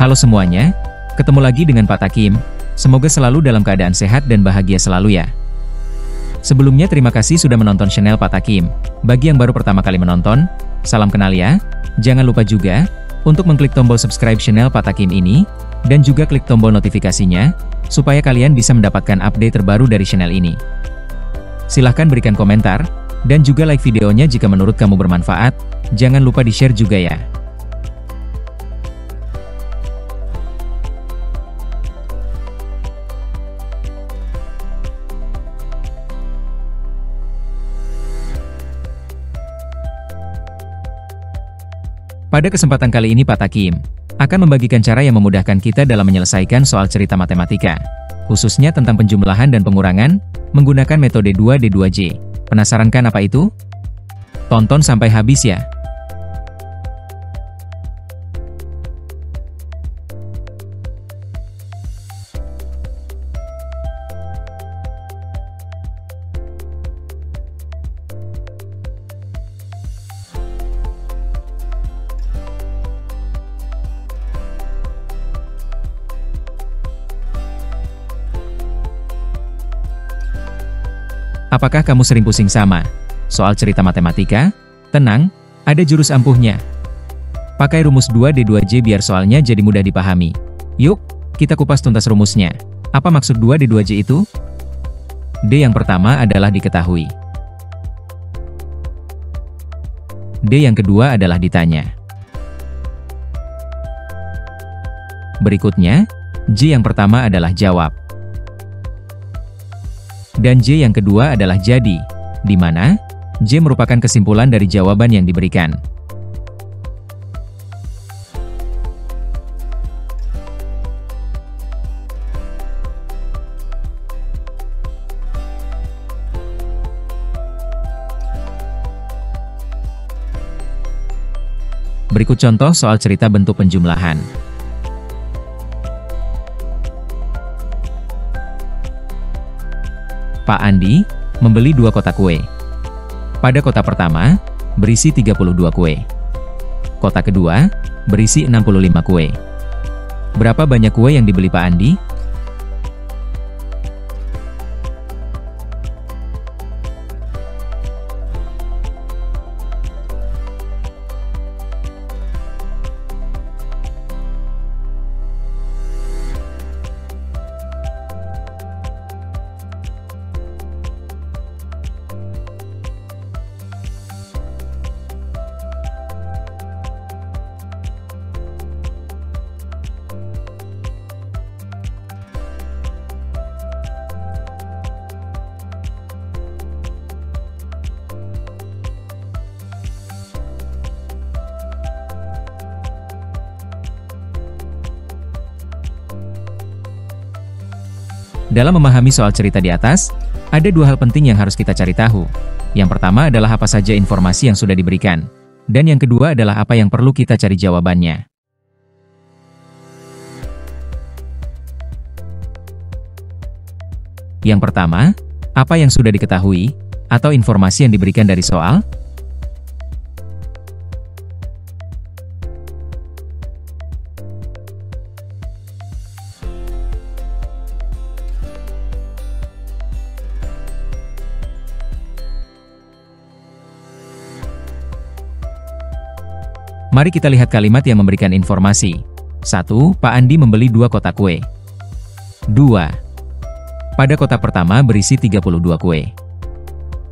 Halo semuanya, ketemu lagi dengan Pak Takim. Semoga selalu dalam keadaan sehat dan bahagia selalu ya. Sebelumnya terima kasih sudah menonton channel Pak Takim. Bagi yang baru pertama kali menonton, salam kenal ya. Jangan lupa juga untuk mengklik tombol subscribe channel Pak Takim ini, dan juga klik tombol notifikasinya, supaya kalian bisa mendapatkan update terbaru dari channel ini. Silahkan berikan komentar, dan juga like videonya jika menurut kamu bermanfaat. Jangan lupa di-share juga ya. Pada kesempatan kali ini Pak Takim akan membagikan cara yang memudahkan kita dalam menyelesaikan soal cerita matematika, khususnya tentang penjumlahan dan pengurangan, menggunakan metode 2D2J. Penasaran kan apa itu? Tonton sampai habis ya. Apakah kamu sering pusing sama soal cerita matematika? Tenang, ada jurus ampuhnya. Pakai rumus 2D2J biar soalnya jadi mudah dipahami. Yuk, kita kupas tuntas rumusnya. Apa maksud 2D2J itu? D yang pertama adalah diketahui. D yang kedua adalah ditanya. Berikutnya, J yang pertama adalah jawab. Dan J yang kedua adalah jadi, di mana J merupakan kesimpulan dari jawaban yang diberikan. Berikut contoh soal cerita bentuk penjumlahan. Pak Andi membeli 2 kotak kue. Pada kotak pertama, berisi 32 kue. Kotak kedua, berisi 65 kue. Berapa banyak kue yang dibeli Pak Andi? Dalam memahami soal cerita di atas, ada 2 hal penting yang harus kita cari tahu. Yang pertama adalah apa saja informasi yang sudah diberikan. Dan yang kedua adalah apa yang perlu kita cari jawabannya. Yang pertama, apa yang sudah diketahui, atau informasi yang diberikan dari soal? Mari kita lihat kalimat yang memberikan informasi. 1. Pak Andi membeli 2 kotak kue. 2. Pada kotak pertama berisi 32 kue.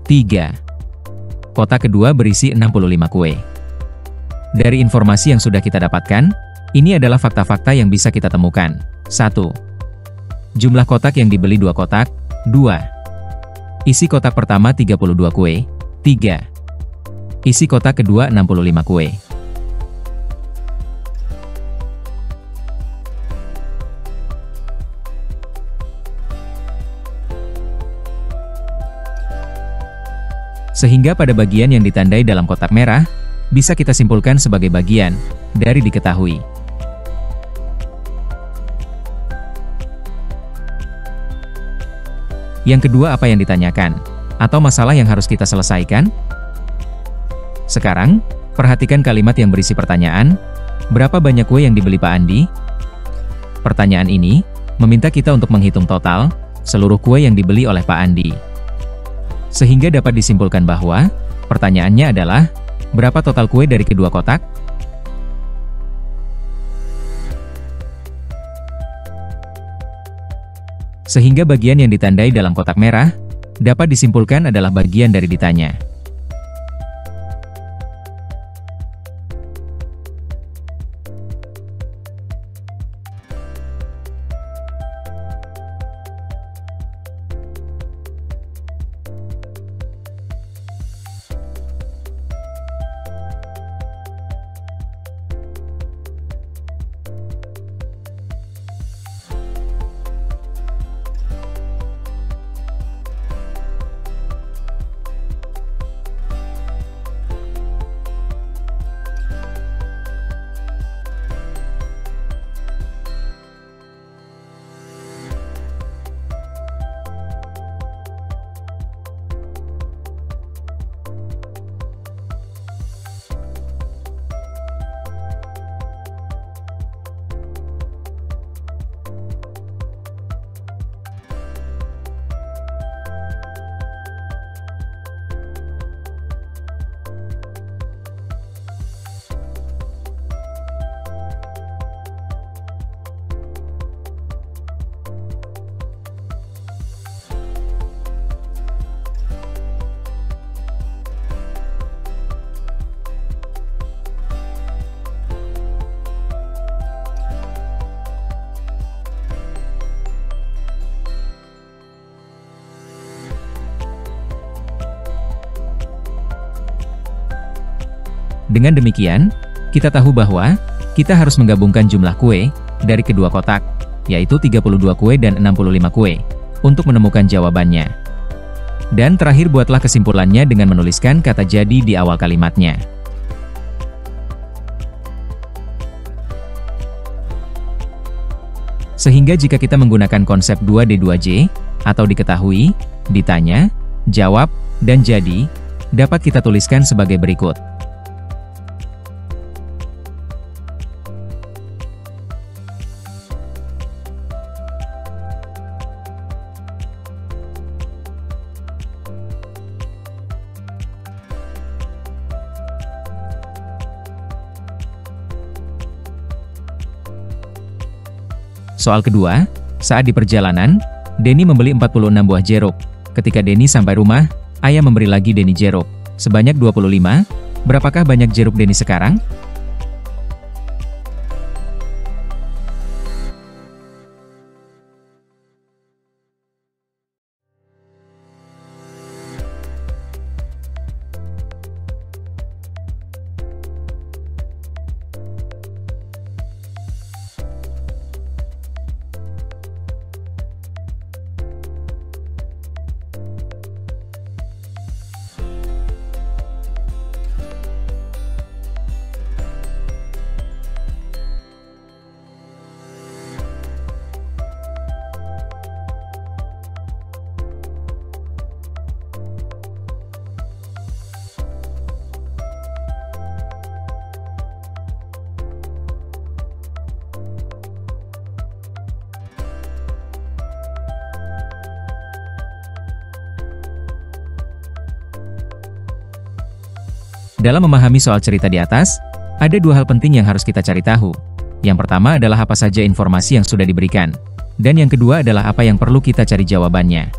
3. Kotak kedua berisi 65 kue. Dari informasi yang sudah kita dapatkan, ini adalah fakta-fakta yang bisa kita temukan. 1. Jumlah kotak yang dibeli 2 kotak. 2. Isi kotak pertama 32 kue. 3. Isi kotak kedua 65 kue. Sehingga pada bagian yang ditandai dalam kotak merah, bisa kita simpulkan sebagai bagian dari diketahui. Yang kedua, apa yang ditanyakan? Atau masalah yang harus kita selesaikan? Sekarang, perhatikan kalimat yang berisi pertanyaan. Berapa banyak kue yang dibeli Pak Andi? Pertanyaan ini meminta kita untuk menghitung total seluruh kue yang dibeli oleh Pak Andi. Sehingga dapat disimpulkan bahwa pertanyaannya adalah, berapa total kue dari kedua kotak? Sehingga bagian yang ditandai dalam kotak merah dapat disimpulkan adalah bagian dari ditanya. Dengan demikian, kita tahu bahwa kita harus menggabungkan jumlah kue dari kedua kotak, yaitu 32 kue dan 65 kue, untuk menemukan jawabannya. Dan terakhir buatlah kesimpulannya dengan menuliskan kata jadi di awal kalimatnya. Sehingga jika kita menggunakan konsep 2D2J, atau diketahui, ditanya, jawab, dan jadi, dapat kita tuliskan sebagai berikut. Soal kedua, saat di perjalanan, Denny membeli 46 buah jeruk. Ketika Denny sampai rumah, ayah memberi lagi Denny jeruk sebanyak 25. Berapakah banyak jeruk Denny sekarang? Dalam memahami soal cerita di atas, ada dua hal penting yang harus kita cari tahu. Yang pertama adalah apa saja informasi yang sudah diberikan, dan yang kedua adalah apa yang perlu kita cari jawabannya.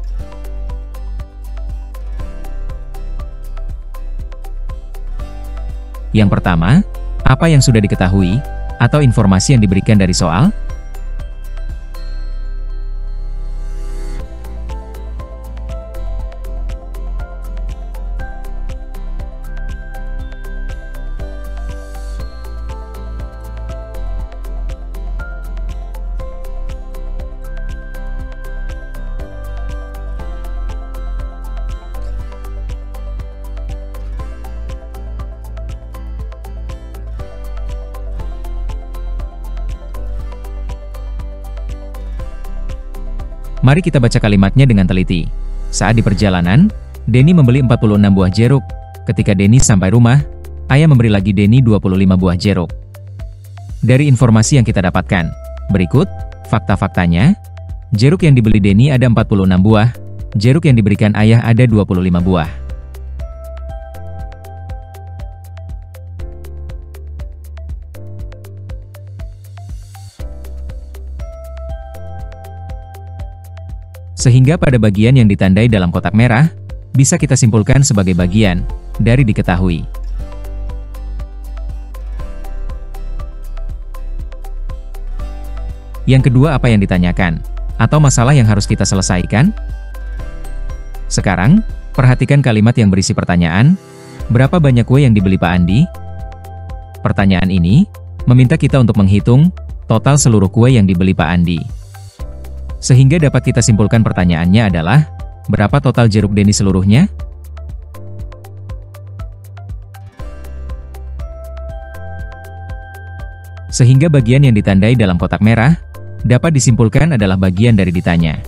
Yang pertama, apa yang sudah diketahui, atau informasi yang diberikan dari soal? Mari kita baca kalimatnya dengan teliti. Saat di perjalanan, Denny membeli 46 buah jeruk. Ketika Denny sampai rumah, ayah memberi lagi Denny 25 buah jeruk. Dari informasi yang kita dapatkan, berikut, Fakta-faktanya, jeruk yang dibeli Denny ada 46 buah, jeruk yang diberikan ayah ada 25 buah. Sehingga pada bagian yang ditandai dalam kotak merah, bisa kita simpulkan sebagai bagian dari diketahui. Yang kedua, apa yang ditanyakan? Atau masalah yang harus kita selesaikan? Sekarang, perhatikan kalimat yang berisi pertanyaan, berapa banyak kue yang dibeli Pak Andi? Pertanyaan ini meminta kita untuk menghitung total seluruh kue yang dibeli Pak Andi. Sehingga dapat kita simpulkan pertanyaannya adalah, berapa total jeruk Denny seluruhnya? Sehingga bagian yang ditandai dalam kotak merah, dapat disimpulkan adalah bagian dari ditanya.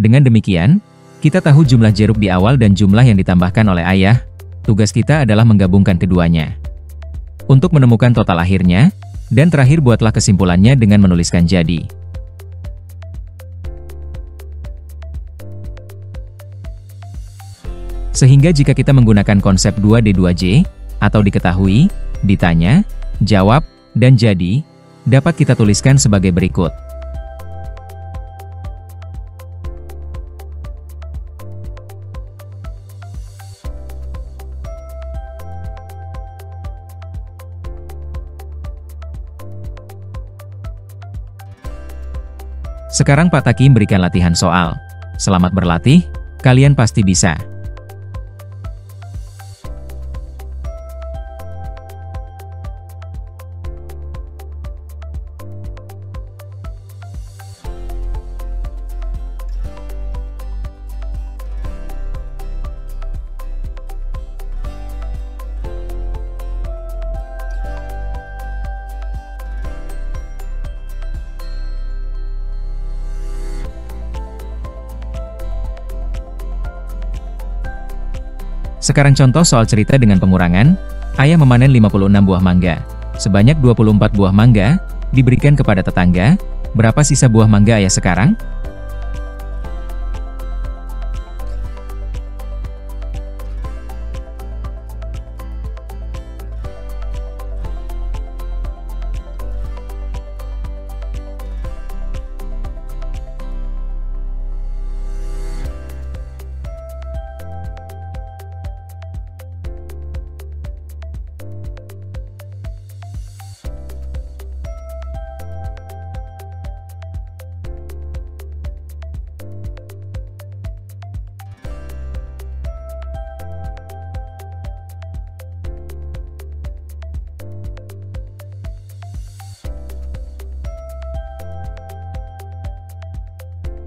Dengan demikian, kita tahu jumlah jeruk di awal dan jumlah yang ditambahkan oleh ayah. Tugas kita adalah menggabungkan keduanya untuk menemukan total akhirnya, dan terakhir buatlah kesimpulannya dengan menuliskan jadi. Sehingga jika kita menggunakan konsep 2D2J, atau diketahui, ditanya, jawab, dan jadi, dapat kita tuliskan sebagai berikut. Sekarang Pak Taki berikan latihan soal. Selamat berlatih, kalian pasti bisa. Sekarang contoh soal cerita dengan pengurangan. Ayah memanen 56 buah mangga. Sebanyak 24 buah mangga diberikan kepada tetangga. Berapa sisa buah mangga ayah sekarang?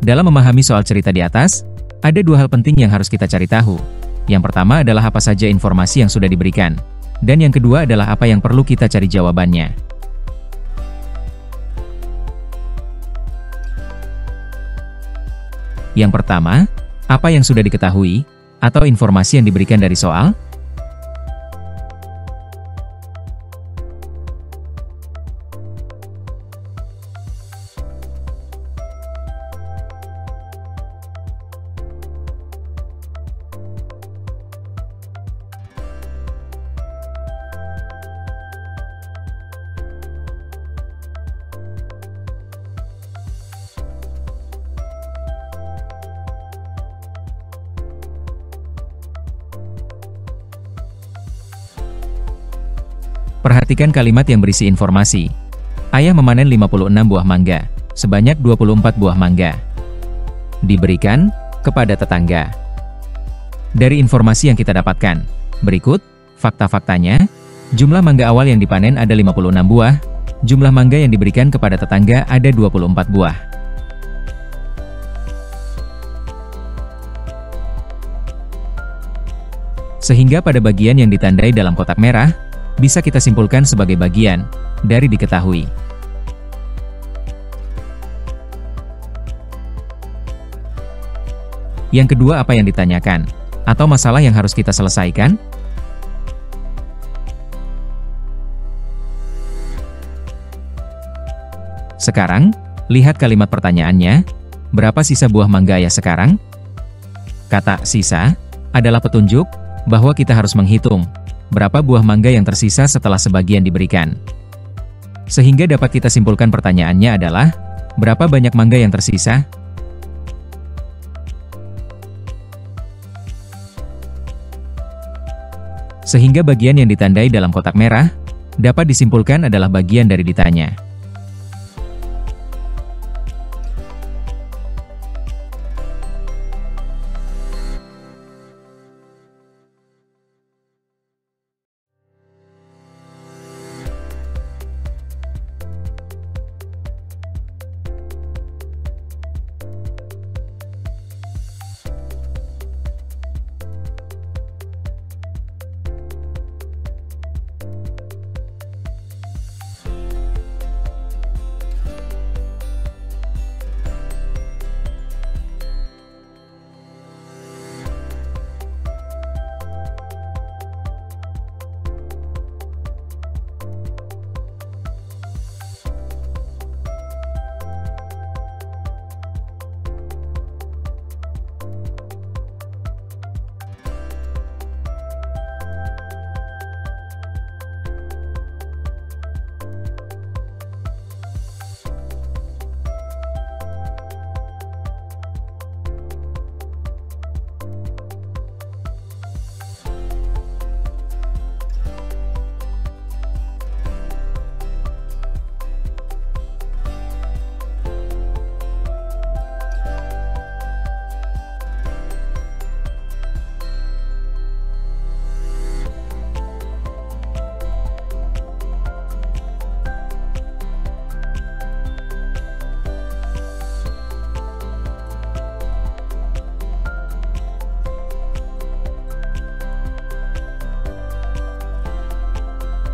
Dalam memahami soal cerita di atas, ada dua hal penting yang harus kita cari tahu. Yang pertama adalah apa saja informasi yang sudah diberikan. Dan yang kedua adalah apa yang perlu kita cari jawabannya. Yang pertama, apa yang sudah diketahui, atau informasi yang diberikan dari soal? Perhatikan kalimat yang berisi informasi. Ayah memanen 56 buah mangga, sebanyak 24 buah mangga. Diberikan kepada tetangga. Dari informasi yang kita dapatkan, berikut fakta-faktanya. Jumlah mangga awal yang dipanen ada 56 buah, jumlah mangga yang diberikan kepada tetangga ada 24 buah. Sehingga pada bagian yang ditandai dalam kotak merah, bisa kita simpulkan sebagai bagian dari diketahui. Yang kedua, apa yang ditanyakan? Atau masalah yang harus kita selesaikan? Sekarang, lihat kalimat pertanyaannya. Berapa sisa buah mangga ya sekarang? Kata sisa adalah petunjuk bahwa kita harus menghitung berapa buah mangga yang tersisa setelah sebagian diberikan. Sehingga dapat kita simpulkan pertanyaannya adalah, berapa banyak mangga yang tersisa? Sehingga bagian yang ditandai dalam kotak merah, dapat disimpulkan adalah bagian dari ditanya.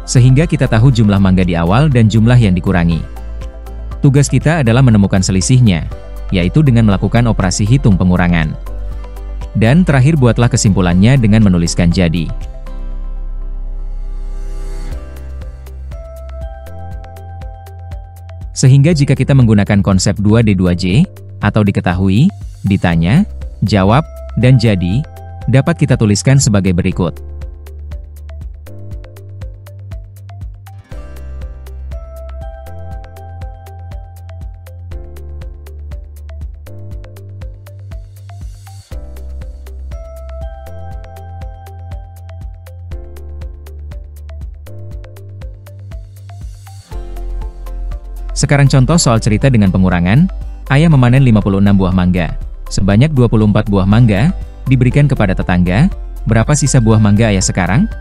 Sehingga kita tahu jumlah mangga di awal dan jumlah yang dikurangi. Tugas kita adalah menemukan selisihnya, yaitu dengan melakukan operasi hitung pengurangan. Dan terakhir buatlah kesimpulannya dengan menuliskan jadi. Sehingga jika kita menggunakan konsep 2D2J, atau diketahui, ditanya, jawab, dan jadi, dapat kita tuliskan sebagai berikut. Sekarang contoh soal cerita dengan pengurangan. Ayah memanen 56 buah mangga. Sebanyak 24 buah mangga diberikan kepada tetangga. Berapa sisa buah mangga ayah sekarang?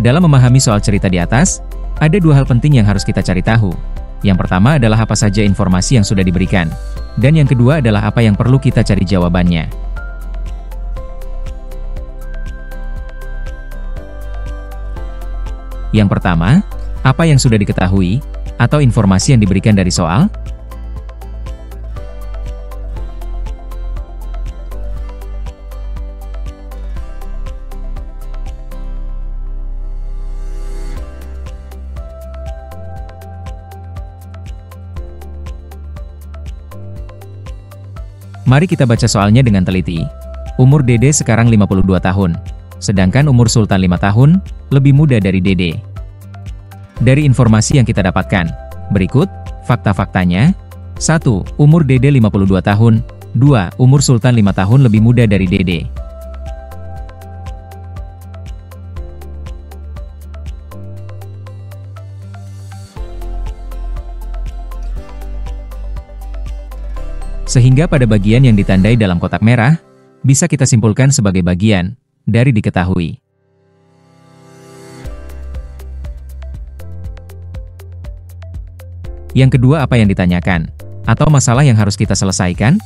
Dalam memahami soal cerita di atas, ada dua hal penting yang harus kita cari tahu. Yang pertama adalah apa saja informasi yang sudah diberikan. Dan yang kedua adalah apa yang perlu kita cari jawabannya. Yang pertama, apa yang sudah diketahui, atau informasi yang diberikan dari soal? Mari kita baca soalnya dengan teliti. Umur Dede sekarang 52 tahun. Sedangkan umur Sultan 5 tahun, lebih muda dari Dede. Dari informasi yang kita dapatkan, berikut fakta-faktanya. 1. Umur Dede 52 tahun. 2. Umur Sultan 5 tahun lebih muda dari Dede. Sehingga pada bagian yang ditandai dalam kotak merah, bisa kita simpulkan sebagai bagian dari diketahui. Yang kedua, apa yang ditanyakan? Atau masalah yang harus kita selesaikan?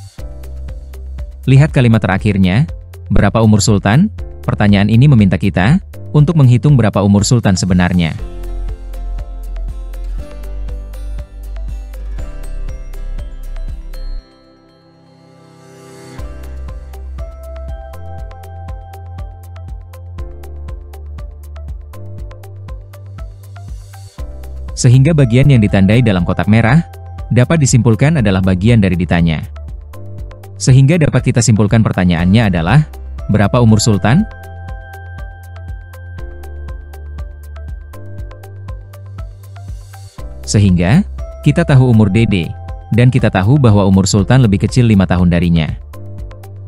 Lihat kalimat terakhirnya, berapa umur Sultan? Pertanyaan ini meminta kita untuk menghitung berapa umur Sultan sebenarnya. Sehingga bagian yang ditandai dalam kotak merah, dapat disimpulkan adalah bagian dari ditanya. Sehingga dapat kita simpulkan pertanyaannya adalah, berapa umur Sultan? Sehingga, kita tahu umur Dede, dan kita tahu bahwa umur Sultan lebih kecil 5 tahun darinya.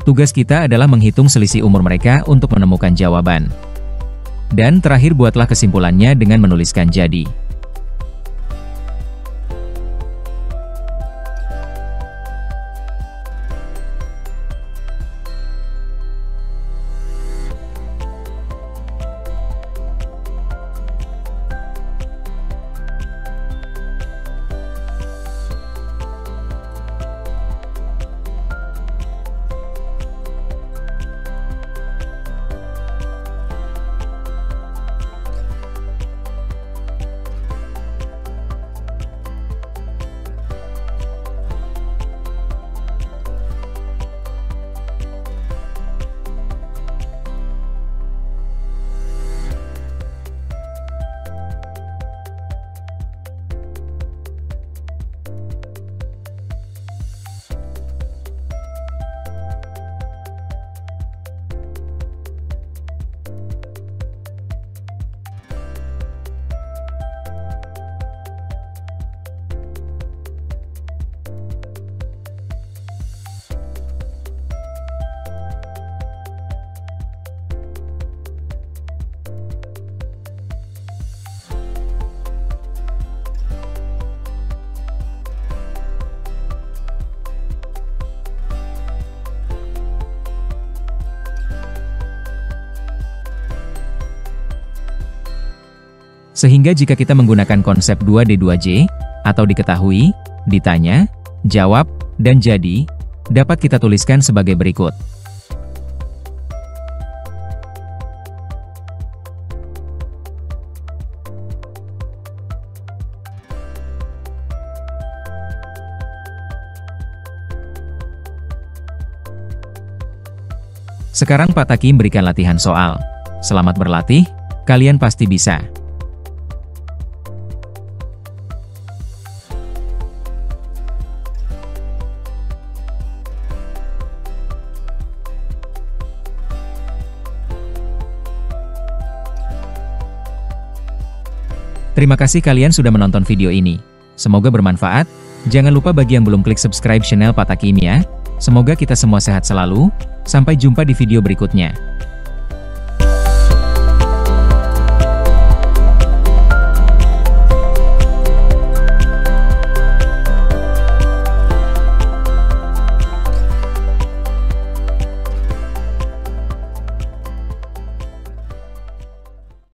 Tugas kita adalah menghitung selisih umur mereka untuk menemukan jawaban. Dan terakhir buatlah kesimpulannya dengan menuliskan jadi. Sehingga jika kita menggunakan konsep 2D2J, atau diketahui, ditanya, jawab, dan jadi, dapat kita tuliskan sebagai berikut. Sekarang Pak Taki berikan latihan soal. Selamat berlatih, kalian pasti bisa. Terima kasih kalian sudah menonton video ini. Semoga bermanfaat. Jangan lupa bagi yang belum klik subscribe channel Pak Taki ya. Semoga kita semua sehat selalu. Sampai jumpa di video berikutnya.